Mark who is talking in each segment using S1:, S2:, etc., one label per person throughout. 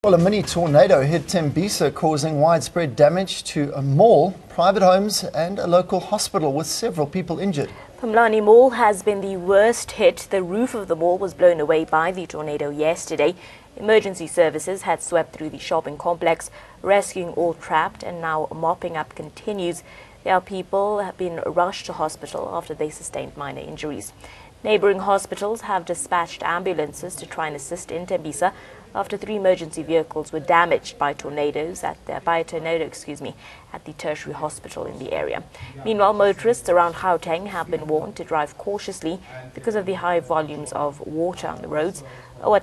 S1: Well, a mini tornado hit Tembisa, causing widespread damage to a mall, private homes and a local hospital, with several people injured.
S2: Phumulani Mall has been the worst hit. The roof of the mall was blown away by the tornado yesterday. Emergency services had swept through the shopping complex, rescuing all trapped, and now mopping up continues. There are people have been rushed to hospital after they sustained minor injuries. Neighboring hospitals have dispatched ambulances to try and assist in Tembisa after 3 emergency vehicles were damaged by a tornado at the tertiary hospital in the area. Meanwhile, motorists around Gauteng have been warned to drive cautiously because of the high volumes of water on the roads.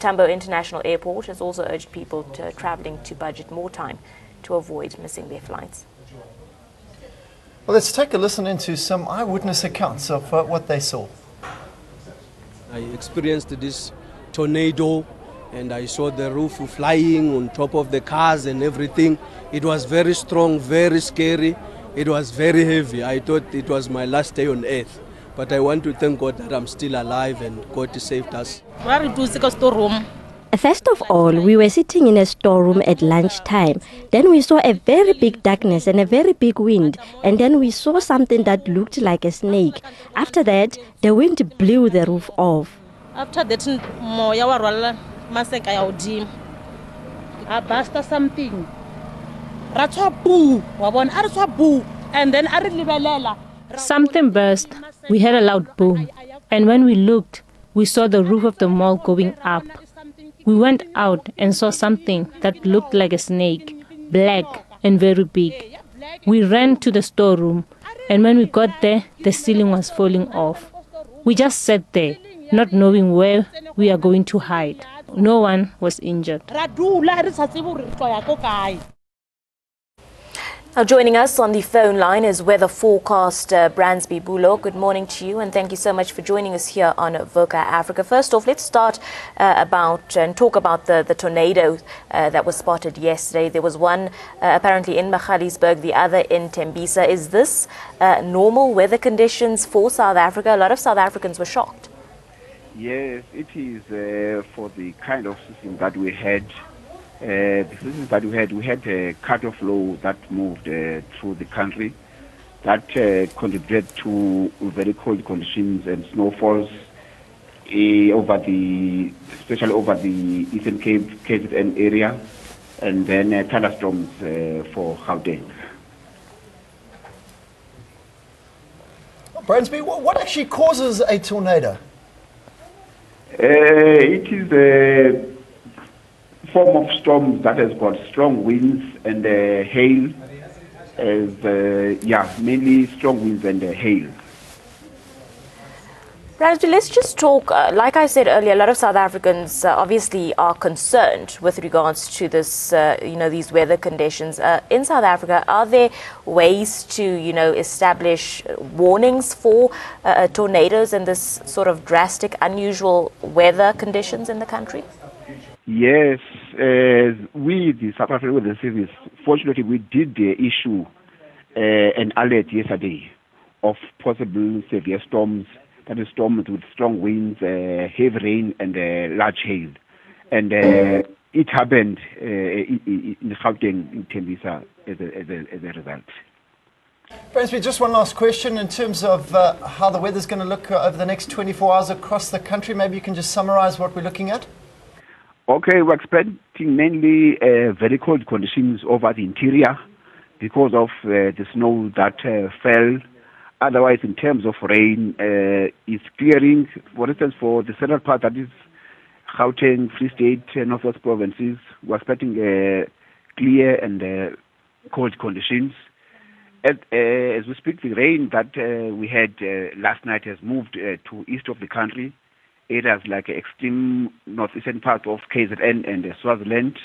S2: Tambo International Airport has also urged people travelling to budget more time to avoid missing their flights.
S1: Well, let's take a listen into some eyewitness accounts of what they saw.
S3: I experienced this tornado and I saw the roof flying on top of the cars and everything. It was very strong, very scary. It was very heavy. I thought it was my last day on earth. But I want to thank God that I'm still alive and God saved us.
S4: First of all, we were sitting in a storeroom at lunchtime. Then we saw a very big darkness and a very big wind. And then we saw something that looked like a snake. After that, the wind blew the roof off.
S5: After that, I bust something. And then
S6: something burst. We heard a loud boom. And when we looked, we saw the roof of the mall going up. We went out and saw something that looked like a snake, black and very big. We ran to the storeroom, and when we got there, the ceiling was falling off. We just sat there, not knowing where we are going to hide. No one was injured.
S2: Now joining us on the phone line is weather forecaster Bransby Bulo. Good morning to you and thank you so much for joining us here on Voca Africa. First off, let's start talk about the tornado that was spotted yesterday. There was one apparently in Magaliesburg, the other in Tembisa. Is this normal weather conditions for South Africa? A lot of South Africans were shocked.
S7: Yes, it is for the kind of system that we had. The system that we had a cut-off low that moved through the country that contributed to very cold conditions and snowfalls especially over the Eastern Cape, KZN area, and then thunderstorms for Gauteng.
S1: Bransby, what actually causes a tornado?
S7: It is a form of storm that has got strong winds and hail, mainly strong winds and hail.
S2: Bransby, let's just talk, like I said earlier, a lot of South Africans obviously are concerned with regards to this, these weather conditions. In South Africa, are there ways to, establish warnings for tornadoes and this sort of drastic, unusual weather conditions in the country?
S7: Yes, we, the South African Weather Service, fortunately we did issue an alert yesterday of possible severe storms, that is storms with strong winds, heavy rain and large hail. And it happened in Gauteng, in Tembisa, as a result.
S1: Bransby, just one last question in terms of how the weather's going to look over the next 24 hours across the country. Maybe you can just summarize what we're looking at?
S7: Okay, we're expecting mainly very cold conditions over the interior because of the snow that fell. Otherwise, in terms of rain, it's clearing. For instance, for the central part, that is Gauteng, Free State, Northwest provinces, we're expecting clear and cold conditions. As we speak, the rain that we had last night has moved to east of the country. Areas like extreme northeastern part of KZN and Swaziland.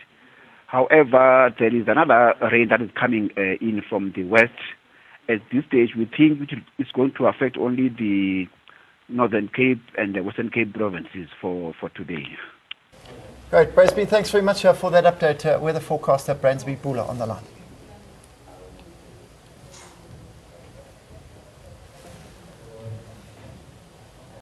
S7: However, there is another rain that is coming in from the west. At this stage, we think it's going to affect only the Northern Cape and the Western Cape provinces for today.
S1: Great, Bransby, thanks very much for that update. Weather forecaster Bransby Bula on the line.